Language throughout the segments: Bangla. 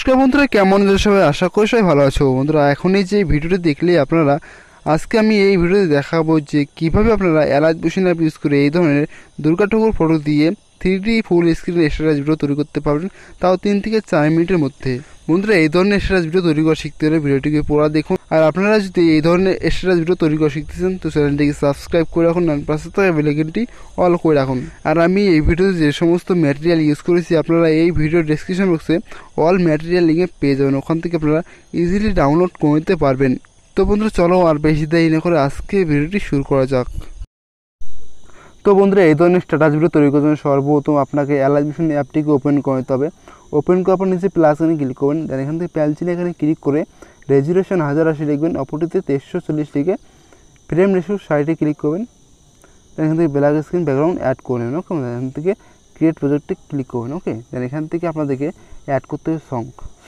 নমস্কার বন্ধুরা, কেমন আছো সবাই? আশা করি সবাই ভালো আছো। বন্ধুরা, এখন এই যে ভিডিওটি দেখলে আপনারা, আজকে আমি এই ভিডিওতে দেখাবো যে কিভাবে আপনারা এলাইট মেশিন অ্যাপ ইউজ করে এই ধরনের দুর্গা ঠাকুর ফটো দিয়ে 3D full screen status video তৈরি করতে পারবেন, তাও 3 থেকে 4 মিনিটের মধ্যে। বন্ধুরা, এই ধরনের স্ট্যাটাস ভিডিও তৈরি করা শিখতে হলে ভিডিওটিকে পুরো দেখুন। আর আপনারা যদি এই ধরনের স্ট্যাটাস ভিডিও তৈরি করা শিখতেছেন তো চ্যানেলটিকে সাবস্ক্রাইব করে রাখুন, আর পাশে থাকা বেল আইকনটি অল করে রাখুন। আর আমি এই ভিডিওতে যে সমস্ত ম্যাটেরিয়াল ইউজ করেছি আপনারা এই ভিডিও ডেসক্রিপশন বক্সে অল ম্যাটেরিয়াল লিঙ্কে পেয়ে যাবেন, ওখান থেকে আপনারা ইজিলি ডাউনলোড করে নিতে পারবেন। তো বন্ধুরা, চলো আর বেশি দেরি না করে আজকে ভিডিওটি শুরু করা যাক। তো বন্ধুরা, এই ধরনের স্ট্যাটাস ভিডিও তৈরি করার জন্য সর্বপ্রথম আপনাকে এলাইট মেশিন অ্যাপটিকে ওপেন করে নিতে হবে। ওপেন করার পর নিচে প্লাস এখানে ক্লিক করবেন, দেন এখান থেকে পেন্সিল এখানে ক্লিক করে রেজুলেশন 1080 লিখবেন, অপরটিতে 2340 লিখে ফ্রেম রেশিও 60 ক্লিক করবেন। দেন এখান থেকে ব্ল্যাক স্ক্রিন ব্যাকগ্রাউন্ড অ্যাড করে নেবেন। ওকে, এখান থেকে ক্রিয়েট প্রজেক্টে ক্লিক করবেন। ওকে, দেন এখান থেকে আপনাদেরকে অ্যাড করতে হবে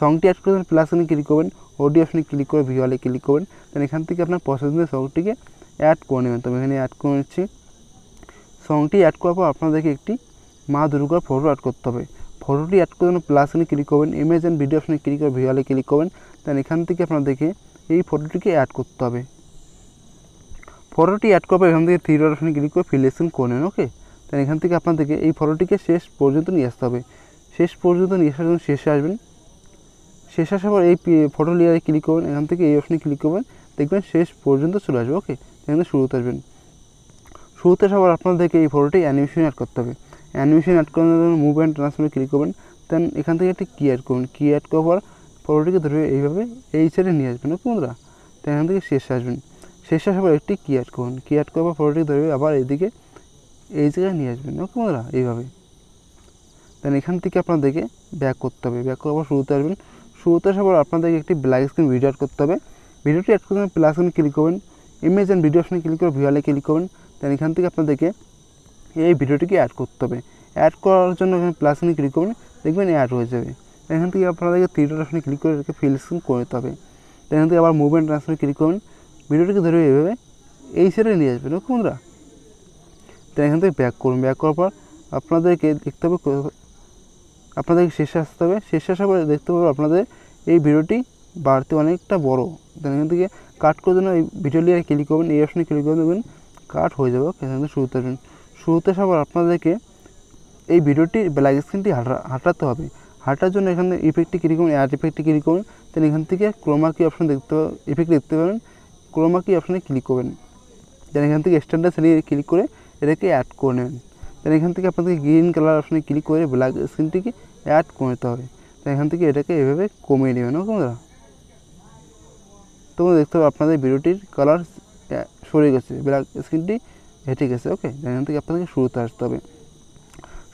সংটি অ্যাড করবেন, প্লাস এখানে ক্লিক করবেন, অডিও অপশনে ক্লিক করে ভিওয়ালে ক্লিক করবেন। দেন এখান থেকে আপনার পছন্দের সংটিকে অ্যাড করে নেবেন। তো আমি এখানে অ্যাড করে নিচ্ছি। সংটি অ্যাড করার পর আপনাদেরকে একটি মা দুর্গার ফটো অ্যাড করতে হবে। ফটোটি অ্যাড করার জন্য প্লাস এখানে ক্লিক করবেন, ইমেজ অ্যান্ড ভিডিও অপশনে ক্লিক করে ভিওয়ালে ক্লিক করবেন। দেন এখান থেকে আপনাদেরকে এই ফটোটিকে অ্যাড করতে হবে। ফটোটি অ্যাড করার পর এখান থেকে থ্রি ডট অপশনে ক্লিক করে সিলেকশন করে নেন। ওকে, দেন এখান থেকে আপনাদেরকে এই ফটোটিকে শেষ পর্যন্ত নিয়ে আসতে হবে। শেষ পর্যন্ত নিয়ে আসার জন্য শেষে আসবেন। শেষে আসার পর এই ফটো লেয়ারে ক্লিক করবেন, এখান থেকে এই অপশনে ক্লিক করবেন, দেখবেন শেষ পর্যন্ত চলে আসবে। ওকে, এখানে শুরুতে আসবেন। শুরুতে আসার পর আপনাদেরকে এই ফটোটি অ্যানিমেশন অ্যাড করতে হবে। অ্যানিমেশন অ্যাড করার জন্য মুভ অ্যান্ড ট্রান্সফর্মে ক্লিক করবেন। দেন এখান থেকে একটি কি অ্যাড করবেন, কি অ্যাড করার পর ফটোটিকে ধরে এইভাবে এই সাইডে নিয়ে আসবেন। ওকে বন্ধুরা, তো এখান থেকে শেষে আসবেন। শেষে আসার পর একটি কি অ্যাড করুন, কি অ্যাড করার পর ফটোটিকে ধরবে আবার এইদিকে এই জায়গায় নিয়ে আসবেন। ওকে বন্ধুরা, এইভাবে। দেন এখান থেকে আপনাদেরকে ব্যাক করতে হবে। ব্যাক করার পর শুরুতে আসবেন। শুরুতে আসার পর আপনাদেরকে একটি ব্ল্যাক স্ক্রিন ভিডিও অ্যাড করতে হবে। ভিডিওটি অ্যাড করতে প্লাস অপশনে ক্লিক করবেন, ইমেজ অ্যান্ড ভিডিও অপশনে ক্লিক করে ভিওয়ালে ক্লিক করবেন। দেন এখান থেকে আপনাদেরকে এই ভিডিওটিকে অ্যাড করতে হবে। অ্যাড করার জন্য এখানে প্লাস অপশনে ক্লিক করবেন, দেখবেন অ্যাড হয়ে যাবে। এখান থেকে আপনাদেরকে থ্রি ডট অপশনে ক্লিক করে এটাকে ফিল স্ক্রিন করে নিতে হবে। এখান থেকে আবার মুভ অ্যান্ড ট্রান্সফর্মে ক্লিক করবেন, ভিডিওটিকে ধরে এইভাবে এই সাইডে নিয়ে আসবেন। ওকে বন্ধুরা, তো এখান থেকে ব্যাক করুন। ব্যাক করার পর আপনাদেরকে দেখতে হবে, আপনাদেরকে শেষে আসতে হবে। শেষে আসার পরে দেখতে পাবেন আপনাদের এই ভিডিওটি বাড়তে অনেকটা বড়। দেন এখান থেকে কাট করার জন্য এই ভিডিও লেয়ারে ক্লিক করবেন, এই অপশনে ক্লিক করবেন, দেখবেন কাট হয়ে যাবে। এখান থেকে শুরুতে আসবেন। শুরুতে আসার পর আপনাদেরকে এই ভিডিওটির ব্ল্যাক স্ক্রিনটি হাঁটাতে হবে। হাঁটার জন্য এখানে ইফেক্টটি ক্লিক করুন, অ্যাড ইফেক্টটি ক্লিক করুন। দেন এখান থেকে ক্রোমা কি অপশন ইফেক্ট দেখতে পাবেন, ক্রোমা কি অপশনে ক্লিক করবেন। দেন এখান থেকে স্ট্যান্ডার্ড সেটিংয়ে ক্লিক করে এটাকে অ্যাড করে নেবেন। দেন এখান থেকে আপনাদেরকে গ্রিন কালার অপশনে ক্লিক করে ব্ল্যাক স্ক্রিনটিকে অ্যাড করে নিতে হবে। তো এখান থেকে এটাকে এভাবে কমিয়ে নেবেন। ওকে বন্ধুরা, তো দেখতে হবে আপনাদের ভিডিওটির কালার সরে গেছে, ব্ল্যাক স্ক্রিনটি হেঁটে গেছে। ওকে, এখান থেকে আপনাদেরকে শুরুতে আসতে হবে।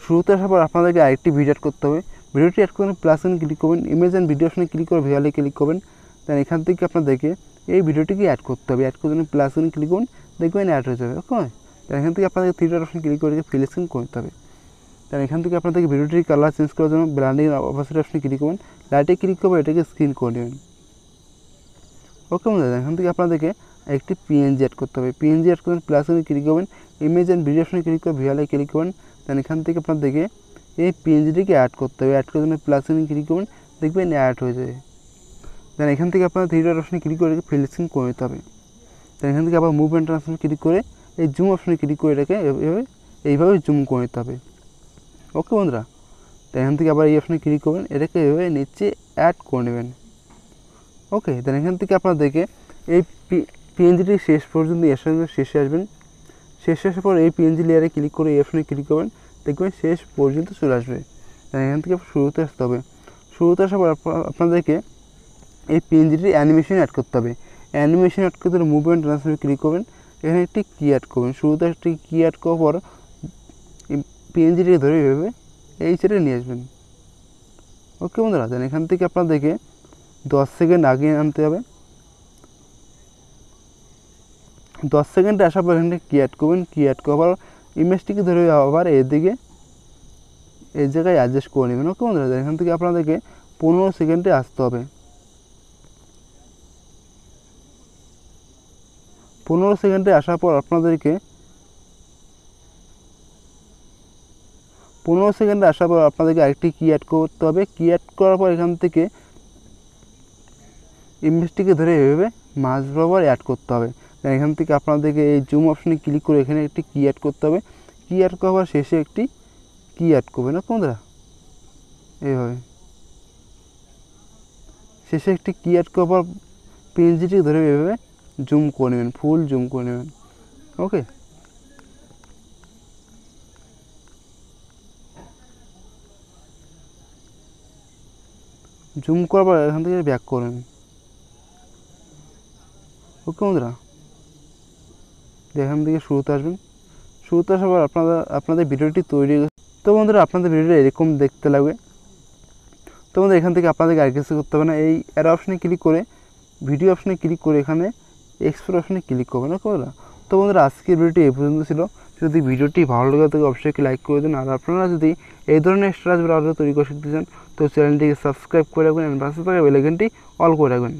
শুরুতে আসার পর আপনাদেরকে আরেকটি ভিডিও অ্যাড করতে হবে। ভিডিওটি অ্যাড করবেন, প্লাস অপশনে ক্লিক করবেন, ইমেজ অ্যান্ড ভিডিও অপশনে ক্লিক করে ভিওয়ালে ক্লিক করবেন। দেন এখান থেকে আপনাদেরকে এই ভিডিওটিকে অ্যাড করতে হবে। অ্যাড করার জন্য প্লাস অপশনে ক্লিক করুন, দেখবেন অ্যাড হয়ে যাবে। ওকে, দেন এখান থেকে আপনাদেরকে থ্রি ডট অপশনে ক্লিক করে ফিল স্ক্রিন করতে হবে। দেন এখান থেকে আপনাদেরকে ভিডিওটির কালার চেঞ্জ করার জন্য ব্র্যান্ডিং অপাসিটি অপশনে ক্লিক করবেন, লাইটে ক্লিক করবেন, এটাকে স্ক্রিন করে নেবেন। ওকে বন্ধুরা, এখান থেকে আপনাদেরকে একটি পিএনজি অ্যাড করতে হবে। পিএনজি অ্যাড করবেন, প্লাস অপশনে ক্লিক করবেন, ইমেজ অ্যান্ড ভিডিও অপশনে ক্লিক করে ভিওয়ালে ক্লিক করবেন। দেন এখান থেকে আপনাদেরকে এই পিএনজিটিকে অ্যাড করতে হবে। অ্যাড করার জন্য প্লাস অপশনে ক্লিক করবেন, দেখবেন অ্যাড হয়ে যাবে। দেন এখান থেকে আপনার থ্রি ডট অপশনে ক্লিক করে ফিল স্ক্রিন করে নিতে হবে। দেন এখান থেকে আবার মুভ অ্যান্ড ট্রান্সফর্মে ক্লিক করে এই জুম অপশনে ক্লিক করে এটাকে এইভাবে জুম করে নিতে হবে। ওকে বন্ধুরা, তো এখান থেকে আবার এই অপশনে ক্লিক করবেন, এটাকে এভাবে নিচে অ্যাড করে নেবেন। ওকে, দেন এখান থেকে আপনাদেরকে এই পিএনজিটি শেষ পর্যন্ত শেষে আসবেন। শেষে আসার পর এই পিএনজি লেয়ারে ক্লিক করে এই অপশনে ক্লিক করবেন, দেখবেন শেষ পর্যন্ত চলে আসবে। এখান থেকে শুরুতে আসতে হবে। শুরুতে আসার পর আপনাদেরকে এই পিএনজিটির অ্যানিমেশন অ্যাড করতে হবে। অ্যানিমেশন অ্যাড করতে হলে মুভ অ্যান্ড ট্রান্সফর্মে ক্লিক করবেন, এখানে একটি কি অ্যাড করবেন। শুরুতে একটি কি অ্যাড করার পর পিএনজিটিকে ধরে এইভাবে এই সাইডে নিয়ে আসবেন। ওকে বন্ধুরা, দেন এখান থেকে আপনাদেরকে 10 সেকেন্ড আগে আনতে হবে। 10 সেকেন্ডে আসার পর এখানে কি অ্যাড করবেন, কি অ্যাড করার পর ইমেজটিকে ধরে আবার এদিকে এই জায়গায় অ্যাডজাস্ট করে নেবেন। ওকে বন্ধুরা, এখান থেকে আপনাদেরকে 15 সেকেন্ডে আসতে হবে। 15 সেকেন্ডে আসার পর আপনাদেরকে 15 সেকেন্ডে আসার পর আপনাদেরকে আরেকটি কি অ্যাড করতে হবে। কি অ্যাড করার পর এখান থেকে ইমেজটিকে ধরে এভাবে মাঝ বরাবর অ্যাড করতে হবে। এখান থেকে আপনাদেরকে এই জুম অপশনে ক্লিক করে এখানে একটি কি অ্যাড করতে হবে। কি অ্যাড করার শেষে একটি কি অ্যাড করবে না বন্ধুরা, এইভাবে শেষে একটি কি অ্যাড করার পর পেন্সিলটিকে ধরে এভাবে জুম করে নেবেন, ফুল জুম করে নেবেন। ওকে, জুম করার পর এখান থেকে ব্যাক করবেন। ওকে বন্ধুরা, এখান থেকে শুরুতে আসবেন। শুরুতে আসার পর আপনাদের ভিডিওটি তৈরি। তো বন্ধুরা, আপনাদের ভিডিওটা এরকম দেখতে লাগবে। তো বন্ধুরা, এখান থেকে আপনাদেরকে আর কিছু করতে হবে না। এই অ্যারো অপশনে ক্লিক করে ভিডিও অপশনে ক্লিক করে এখানে এক্সপোর্ট অপশনে ক্লিক করবেন। ওকে বন্ধুরা, তো বন্ধুরা আজকের ভিডিওটি এই পর্যন্ত ছিল। যদি ভিডিওটি ভালো লাগে থাকে অবশ্যই লাইক করে দিন। আর আপনারা যদি এই ধরনের স্ট্যাটাস আরও তৈরি করে শিখতে চান তো চ্যানেলটিকে সাবস্ক্রাইব করে রাখবেন এবং পাশে থাকা বেল আইকনটি অল করে রাখবেন।